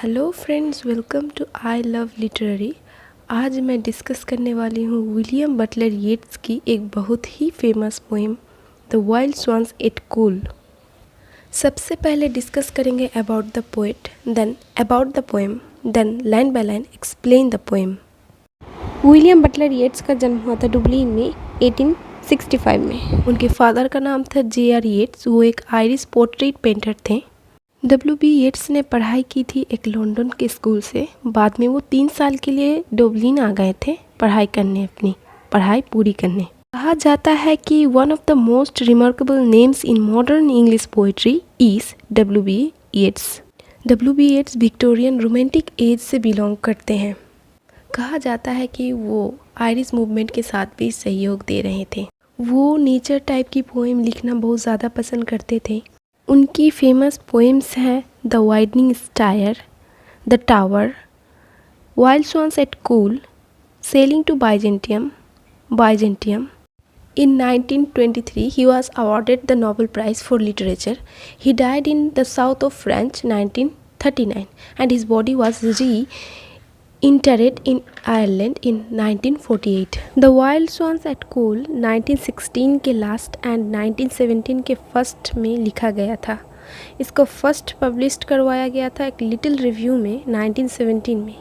Hello friends, welcome to I love literary. आज मैं discuss करने वाली हूँ विलियम बटलर येट्स की एक बहुत ही famous poem the wild swans at Coole. सबसे पहले डिस्कस करेंगे about the poet, then about the poem, then line by line explain the poem. William Butler Yeats का जन्म हुआ था डुबलिन में 1865 में। उनके फादर का नाम था J.R. येट्स। वो एक आयरिश पोर्ट्रेट पेंटर थे। W.B. येट्स ने पढ़ाई की थी एक लंदन के स्कूल से। बाद में वो 3 साल के लिए डुबलिन आ गए थे पढ़ाई करने, अपनी पढ़ाई पूरी करने। कहा जाता है कि one of the most remarkable names in modern English poetry is W.B. Yeats. W.B. Yeats Victorian romantic age से बिलोंग करते हैं। कहा जाता है कि वो आयरिश मूवमेंट के साथ भी सहयोग दे रहे थे। वो नेचर टाइप की पोएम लिखना बहुत ज़्यादा पसंद करते थे। उनकी फेमस पोएम्स हैं the widening stair, the tower, wild swans at Coole, sailing to Byzantium. In 1923, he was awarded the Nobel Prize for Literature. He died in the south of France 1939 and his body was interred in Ireland in 1948. The Wild Swans at Cool 1916 के last and 1917 के first में लिखा गया था। इसको first published करवाया गया था एक लिटिल रिव्यू में 1917 में।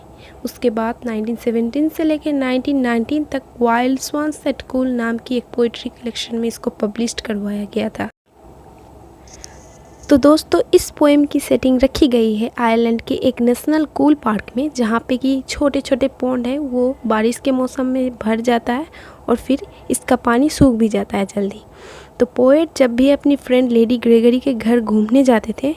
उसके बाद 1917 से लेकर 1919 तक वाइल्ड स्वान्स एट कूल नाम की एक पोइट्री कलेक्शन में इसको पब्लिश्ड करवाया गया था। तो दोस्तों, इस पोएम की सेटिंग रखी गई है आयरलैंड के एक नेशनल कूल पार्क में, जहाँ पे कि छोटे छोटे पॉन्ड हैं, वो बारिश के मौसम में भर जाता है और फिर इसका पानी सूख भी जाता है जल्दी। तो पोएट जब भी अपनी फ्रेंड लेडी ग्रेगरी के घर घूमने जाते थे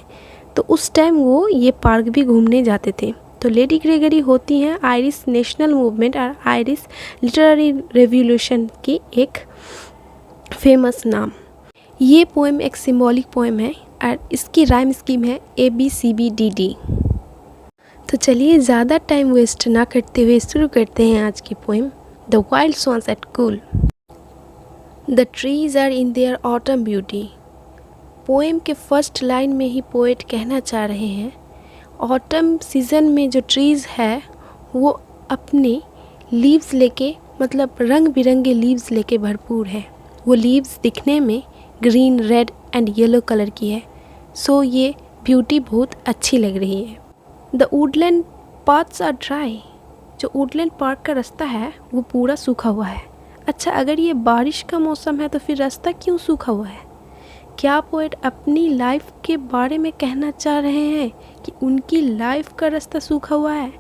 तो उस टाइम वो ये पार्क भी घूमने जाते थे। तो लेडी ग्रेगरी होती हैं आयरिश नेशनल मूवमेंट और आयरिश लिटरेरी रेवोल्यूशन की एक फेमस नाम। ये पोएम एक सिंबॉलिक पोएम है और इसकी राइम स्कीम है ABCBDD। तो चलिए ज़्यादा टाइम वेस्ट ना करते हुए शुरू करते हैं आज की poem the wild swans at Coole. The trees are in their autumn beauty. Poem के फर्स्ट लाइन में ही पोएट कहना चाह रहे हैं ऑटम सीज़न में जो ट्रीज़ है वो अपने लीव्स लेके, मतलब रंग बिरंगे लीव्स लेके भरपूर है। वो लीव्स दिखने में green, red and yellow colour की है। सो ये ब्यूटी बहुत अच्छी लग रही है। The woodland paths are dry. जो वुडलैंड पार्क का रास्ता है वो पूरा सूखा हुआ है। अच्छा, अगर ये बारिश का मौसम है तो फिर रास्ता क्यों सूखा हुआ है? क्या पोएट अपनी लाइफ के बारे में कहना चाह रहे हैं कि उनकी लाइफ का रास्ता सूखा हुआ है?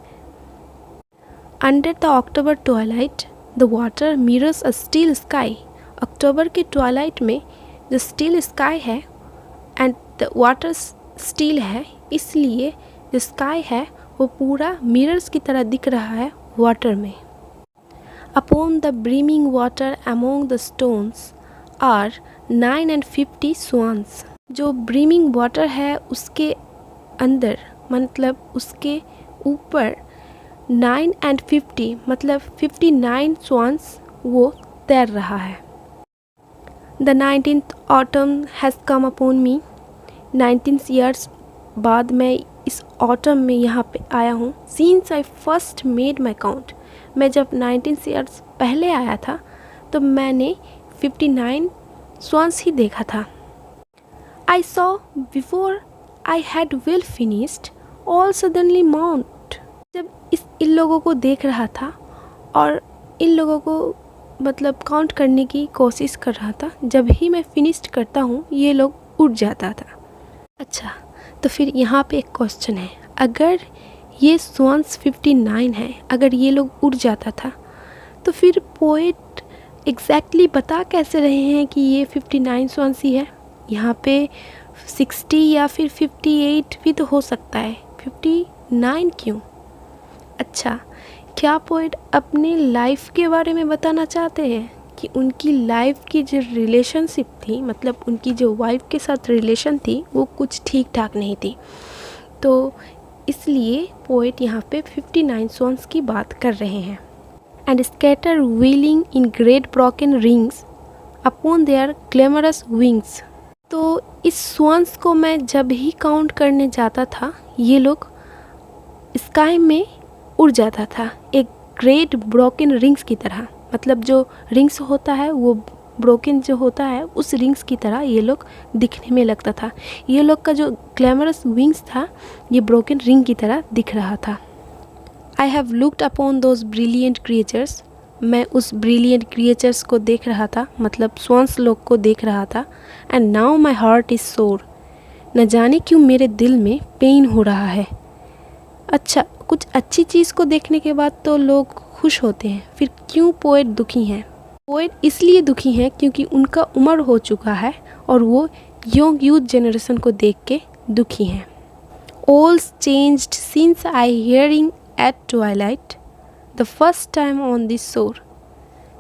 Under the October twilight the water mirrors a still sky. October के ट्वाइलाइट में जो स्टील स्काई है एंड द वाटर स्टील है, इसलिए जो स्काई है वो पूरा मिरर्स की तरह दिख रहा है वाटर में। Upon the brimming water among the stones are 9 and 50 swans। जो ब्रीमिंग वाटर है उसके अंदर, मतलब उसके ऊपर 9 and 50 मतलब 59 swans वो तैर रहा है। The 19th autumn has come upon me। 19 years बाद मैं इस ऑटम में यहाँ पे आया हूँ। Since I first made my count। मैं जब 19 years पहले आया था तो मैंने 59 swans ही देखा था। I saw before I had well finished all suddenly mount। जब इन लोगों को देख रहा था और इन लोगों को मतलब काउंट करने की कोशिश कर रहा था, जब ही मैं फिनिश्ड करता हूँ ये लोग उड़ जाता था। अच्छा, तो फिर यहाँ पे एक क्वेश्चन है, अगर ये स्वंस 59 है, अगर ये लोग उड़ जाता था तो फिर पोएट एग्जैक्टली बता कैसे रहे हैं कि ये 59 स्वंस ही है? यहाँ पे 60 या फिर 58 भी तो हो सकता है, 59 क्यों? अच्छा, क्या पोएट अपने लाइफ के बारे में बताना चाहते हैं कि उनकी लाइफ की जो रिलेशनशिप थी, मतलब उनकी जो वाइफ के साथ रिलेशन थी वो कुछ ठीक ठाक नहीं थी, तो इसलिए पोएट यहाँ पे 59 स्वंस की बात कर रहे हैं। And scatter wheeling in great broken rings upon their glamorous wings. तो इस स्वंस को मैं जब ही काउंट करने जाता था ये लोग स्काई में उड़ जाता था, एक ग्रेट ब्रोकन रिंग्स की तरह। मतलब जो रिंग्स होता है वो ब्रोकन जो होता है उस रिंग्स की तरह ये लोग दिखने में लगता था। ये लोग का जो ग्लैमरस विंग्स था ये ब्रोकन रिंग की तरह दिख रहा था। I have looked upon those brilliant creatures, मैं उस ब्रिलियंट क्रिएचर्स को देख रहा था, मतलब स्वान्स लोग को देख रहा था। And now my heart is सोर, न जाने क्यों मेरे दिल में पेन हो रहा है। अच्छा, कुछ अच्छी चीज़ को देखने के बाद तो लोग खुश होते हैं, फिर क्यों पोएट दुखी हैं? पोएट इसलिए दुखी हैं क्योंकि उनका उम्र हो चुका है और वो यंग यूथ जनरेशन को देख के दुखी हैं। All's changed since I hearing at twilight the first time on this shore,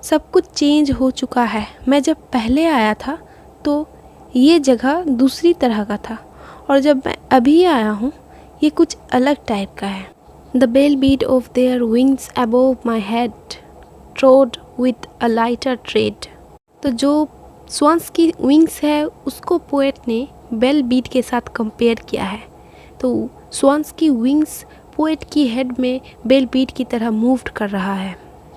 सब कुछ चेंज हो चुका है। मैं जब पहले आया था तो ये जगह दूसरी तरह का था और जब मैं अभी आया हूँ ये कुछ अलग टाइप का है। The bell beat of their wings above my head trod with a lighter tread, तो जो स्वान्स की विंग्स है उसको पोएट ने बेल बीट के साथ कंपेयर किया है। तो स्वान्स की विंग्स पोएट की हेड में बेल बीट की तरह मूव्ड कर रहा है।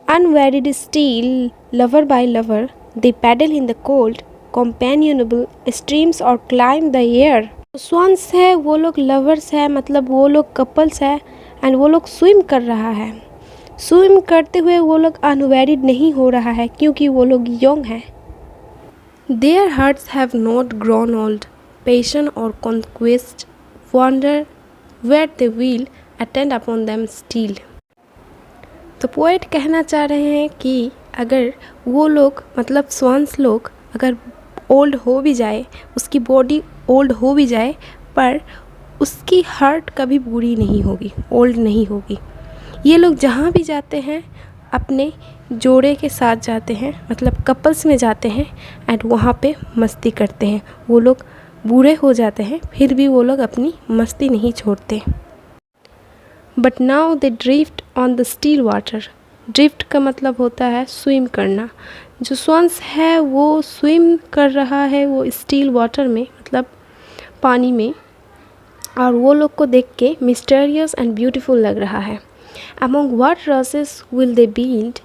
Unwearied still, lover by lover, they paddle in the cold, companionable streams or climb the air. Swans है वो लोग लवर्स है, मतलब वो लोग कपल्स है एंड वो लोग स्विम कर रहा है। स्विम करते हुए वो लोग अनवेरिड नहीं हो रहा है क्योंकि वो लोग यंग हैं। Their hearts have not grown old, passion or conquest wander where they will attend upon them still. तो पोएट कहना चाह रहे हैं कि अगर वो लोग मतलब स्वान्स लोग अगर ओल्ड हो भी जाए, उसकी बॉडी ओल्ड हो भी जाए, पर उसकी हार्ट कभी बुरी नहीं होगी, ओल्ड नहीं होगी। ये लोग जहाँ भी जाते हैं अपने जोड़े के साथ जाते हैं, मतलब कपल्स में जाते हैं एंड वहाँ पे मस्ती करते हैं। वो लोग बूढ़े हो जाते हैं फिर भी वो लोग अपनी मस्ती नहीं छोड़ते। But now they drift on the still water, drift का मतलब होता है स्विम करना। जो स्वान्स है वो स्विम कर रहा है वो स्टिल वाटर में, मतलब पानी में, और वो लोग को देख के मिस्टीरियस एंड ब्यूटीफुल लग रहा है। Among what rushes will they build?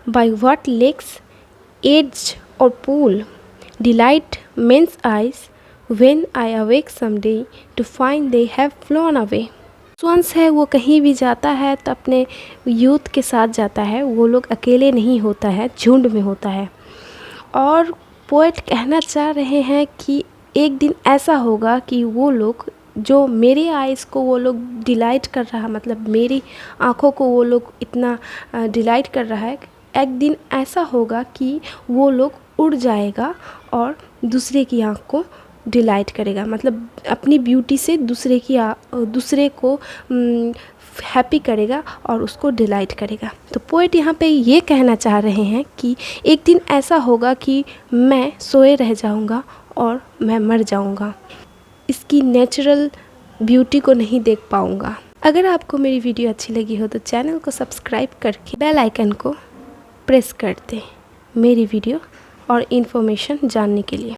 By what lakes, edge or pool? Delight men's eyes when I awake someday to find they have flown away. Swans है वो कहीं भी जाता है तो अपने यूथ के साथ जाता है, वो लोग अकेले नहीं होता है, झुंड में होता है। और पोएट कहना चाह रहे हैं कि एक दिन ऐसा होगा कि वो लोग जो मेरे आइज़ को वो लोग डिलाइट कर रहा, मतलब मेरी आँखों को वो लोग इतना डिलाइट कर रहा है, एक दिन ऐसा होगा कि वो लोग उड़ जाएगा और दूसरे की आँख को डिलाइट करेगा, मतलब अपनी ब्यूटी से दूसरे को हैप्पी करेगा और उसको डिलाइट करेगा। तो पोएट यहाँ पे ये कहना चाह रहे हैं कि एक दिन ऐसा होगा कि मैं सोए रह जाऊँगा और मैं मर जाऊँगा, इसकी नेचुरल ब्यूटी को नहीं देख पाऊँगा। अगर आपको मेरी वीडियो अच्छी लगी हो तो चैनल को सब्सक्राइब करके बेल आइकन को प्रेस कर दें मेरी वीडियो और इन्फॉर्मेशन जानने के लिए।